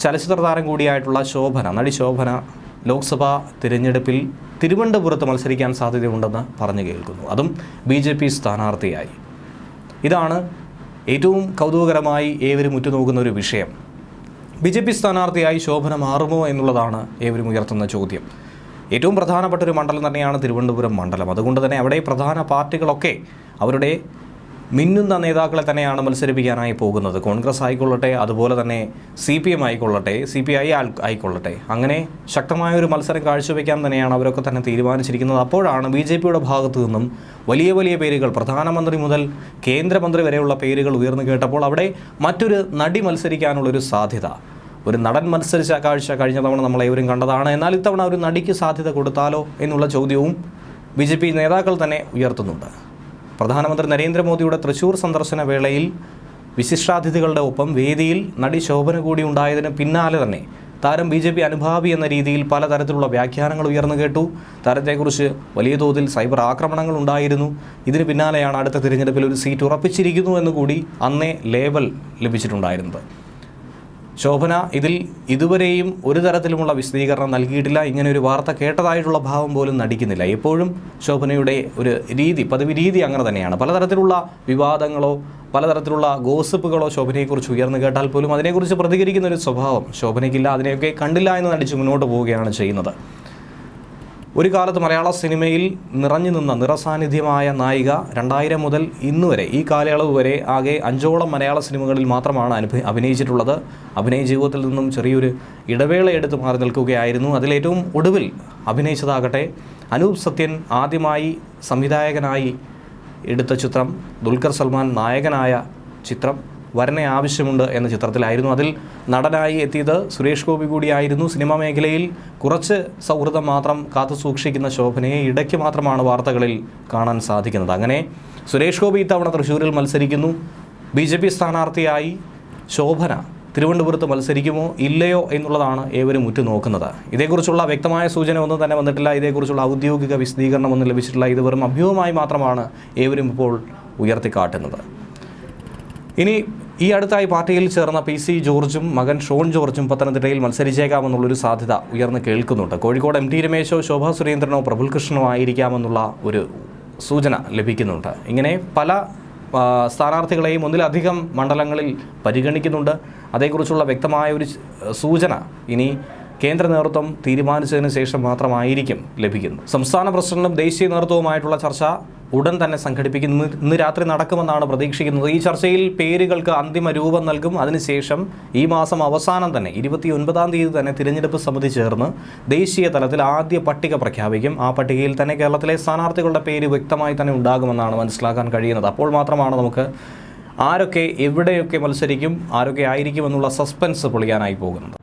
ചലച്ചിത്ര താരം കൂടിയായിട്ടുള്ള നടി ശോഭന ലോക്സഭാ തിരഞ്ഞെടുപ്പിൽ തിരുവനന്തപുരത്ത് മത്സരിക്കാൻ സാധ്യതയുണ്ടെന്ന് പറഞ്ഞു കേൾക്കുന്നു. അതും BJP സ്ഥാനാർത്ഥിയായി. ഇതാണ് ഏറ്റവും കൗതുകകരമായി ഏവരും ഉറ്റുനോക്കുന്ന ഒരു വിഷയം. BJP സ്ഥാനാർത്ഥിയായി ശോഭന മാറുമോ എന്നുള്ളതാണ് ഏവരും ഉയർത്തുന്ന ചോദ്യം. ഏറ്റവും പ്രധാനപ്പെട്ട ഒരു മണ്ഡലം തന്നെയാണ് തിരുവനന്തപുരം മണ്ഡലം. അതുകൊണ്ട് തന്നെ അവിടെ പ്രധാന പാർട്ടികളൊക്കെ അവരുടെ മിന്നുന്ന നേതാക്കളെ തന്നെയാണ് മത്സരിപ്പിക്കാനായി പോകുന്നത്. കോൺഗ്രസ് ആയിക്കൊള്ളട്ടെ, അതുപോലെ തന്നെ CPM ആയിക്കൊള്ളട്ടെ, CPI ആയിക്കൊള്ളട്ടെ, അങ്ങനെ ശക്തമായൊരു മത്സരം കാഴ്ചവെക്കാൻ തന്നെയാണ് അവരൊക്കെ തന്നെ തീരുമാനിച്ചിരിക്കുന്നത്. അപ്പോഴാണ് BJPയുടെ ഭാഗത്തു നിന്നും വലിയ വലിയ പേരുകൾ, പ്രധാനമന്ത്രി മുതൽ കേന്ദ്രമന്ത്രി വരെയുള്ള പേരുകൾ ഉയർന്നു കേട്ടപ്പോൾ അവിടെ മറ്റൊരു നടി മത്സരിക്കാനുള്ളൊരു സാധ്യത, ഒരു നടൻ മത്സരിച്ച കാഴ്ച കഴിഞ്ഞ തവണ നമ്മളേവരും കണ്ടതാണ്. എന്നാൽ ഇത്തവണ ഒരു നടിക്ക് സാധ്യത കൊടുത്താലോ എന്നുള്ള ചോദ്യവും BJP നേതാക്കൾ തന്നെ ഉയർത്തുന്നുണ്ട്. പ്രധാനമന്ത്രി നരേന്ദ്രമോദിയുടെ തൃശ്ശൂർ സന്ദർശന വേളയിൽ വിശിഷ്ടാതിഥികളുടെ ഒപ്പം വേദിയിൽ നടി ശോഭന കൂടി ഉണ്ടായതിന് പിന്നാലെ തന്നെ താരം BJP അനുഭാവി എന്ന രീതിയിൽ പലതരത്തിലുള്ള വ്യാഖ്യാനങ്ങൾ ഉയർന്നു കേട്ടു. താരത്തെക്കുറിച്ച് വലിയ തോതിൽ സൈബർ ആക്രമണങ്ങൾ ഉണ്ടായിരുന്നു. ഇതിന് പിന്നാലെയാണ് അടുത്ത തിരഞ്ഞെടുപ്പിൽ ഒരു സീറ്റ് ഉറപ്പിച്ചിരിക്കുന്നു എന്നുകൂടി അന്നേ ലേബൽ ലഭിച്ചിട്ടുണ്ടായിരുന്നത്. ശോഭന ഇതിൽ ഇതുവരെയും ഒരു തരത്തിലുമുള്ള വിശദീകരണം നൽകിയിട്ടില്ല. ഇങ്ങനെ ഒരു വാർത്ത കേട്ടതായിട്ടുള്ള ഭാവം പോലും നടിക്കുന്നില്ല. എപ്പോഴും ശോഭനയുടെ ഒരു പതിവ് രീതി അങ്ങനെ തന്നെയാണ്. പലതരത്തിലുള്ള വിവാദങ്ങളോ പലതരത്തിലുള്ള ഗോസിപ്പുകളോ ശോഭനയെക്കുറിച്ച് ഉയർന്നു കേട്ടാൽ പോലും അതിനെക്കുറിച്ച് പ്രതികരിക്കുന്ന ഒരു സ്വഭാവം ശോഭനയ്ക്കില്ല. അതിനെയൊക്കെ കണ്ടില്ല എന്ന് നടിച്ച് മുന്നോട്ട് പോവുകയാണ് ചെയ്യുന്നത്. ഒരു കാലത്ത് മലയാള സിനിമയിൽ നിറഞ്ഞു നിന്ന നിറസാന്നിധ്യമായ നായിക 2000 മുതൽ ഇന്നുവരെ ഈ കാലയളവ് വരെ ആകെ 5ഓളം മലയാള സിനിമകളിൽ മാത്രമാണ് അഭിനയിച്ചിട്ടുള്ളത്. അഭിനയ ജീവിതത്തിൽ നിന്നും ചെറിയൊരു ഇടവേള എടുത്ത് മാറി നിൽക്കുകയായിരുന്നു. അതിലേറ്റവും ഒടുവിൽ അഭിനയിച്ചതാകട്ടെ അനൂപ് സത്യൻ ആദ്യമായി സംവിധായകനായി എടുത്ത ചിത്രം, ദുൽഖർ സൽമാൻ നായകനായ ചിത്രം വരനെ ആവശ്യമുണ്ട് എന്ന ചിത്രത്തിലായിരുന്നു. അതിൽ നടനായി എത്തിയത് സുരേഷ് ഗോപി കൂടിയായിരുന്നു. സിനിമാ മേഖലയിൽ കുറച്ച് സൗഹൃദം മാത്രം കാത്തു സൂക്ഷിക്കുന്ന ശോഭനയെ ഇടയ്ക്ക് മാത്രമാണ് വാർത്തകളിൽ കാണാൻ സാധിക്കുന്നത്. അങ്ങനെ സുരേഷ് ഗോപി ഇത്തവണ തൃശ്ശൂരിൽ മത്സരിക്കുന്നു. BJP സ്ഥാനാർത്ഥിയായി ശോഭന തിരുവനന്തപുരത്ത് മത്സരിക്കുമോ ഇല്ലയോ എന്നുള്ളതാണ് ഏവരും ഉറ്റുനോക്കുന്നത്. ഇതേക്കുറിച്ചുള്ള വ്യക്തമായ സൂചന ഒന്നും തന്നെ വന്നിട്ടില്ല. ഇതേക്കുറിച്ചുള്ള ഔദ്യോഗിക വിശദീകരണമൊന്നും ലഭിച്ചിട്ടില്ല. ഇത് വെറും അഭ്യൂഹമായി മാത്രമാണ് ഏവരും ഇപ്പോൾ ഉയർത്തിക്കാട്ടുന്നത്. ഇനി ഈ അടുത്തായി പാർട്ടിയിൽ ചേർന്ന PC ജോർജും മകൻ ഷോൺ ജോർജും പത്തനംതിട്ടയിൽ മത്സരിച്ചേക്കാമെന്നുള്ളൊരു സാധ്യത ഉയർന്നു കേൾക്കുന്നുണ്ട്. കോഴിക്കോട് MT രമേശോ ശോഭാ സുരേന്ദ്രനോ പ്രഫുൽ കൃഷ്ണനോ ആയിരിക്കാമെന്നുള്ള ഒരു സൂചന ലഭിക്കുന്നുണ്ട്. ഇങ്ങനെ പല സ്ഥാനാർത്ഥികളെയും ഒന്നിലധികം മണ്ഡലങ്ങളിൽ പരിഗണിക്കുന്നുണ്ട്. അതേക്കുറിച്ചുള്ള വ്യക്തമായ ഒരു സൂചന ഇനി കേന്ദ്ര നേതൃത്വം തീരുമാനിച്ചതിന് ശേഷം മാത്രമായിരിക്കും ലഭിക്കുന്നത്. സംസ്ഥാന പ്രസിഡന്റും ദേശീയ നേതൃത്വവുമായിട്ടുള്ള ചർച്ച ഉടൻ തന്നെ സംഘടിപ്പിക്കുന്നു. ഇന്ന് രാത്രി നടക്കുമെന്നാണ് പ്രതീക്ഷിക്കുന്നത്. ഈ ചർച്ചയിൽ പേരുകൾക്ക് അന്തിമ രൂപം നൽകും. അതിനുശേഷം ഈ മാസം അവസാനം തന്നെ 29-ാം തീയതി തന്നെ തിരഞ്ഞെടുപ്പ് സമിതി ചേർന്ന് ദേശീയ തലത്തിൽ ആദ്യ പട്ടിക പ്രഖ്യാപിക്കും. ആ പട്ടികയിൽ തന്നെ കേരളത്തിലെ സ്ഥാനാർത്ഥികളുടെ പേര് വ്യക്തമായി തന്നെ ഉണ്ടാകുമെന്നാണ് മനസ്സിലാക്കാൻ കഴിയുന്നത്. അപ്പോൾ മാത്രമാണ് നമുക്ക് ആരൊക്കെ എവിടെയൊക്കെ മത്സരിക്കും, ആരൊക്കെ ആയിരിക്കും എന്നുള്ള സസ്പെൻസ് പൊളിയാനായി പോകുന്നത്.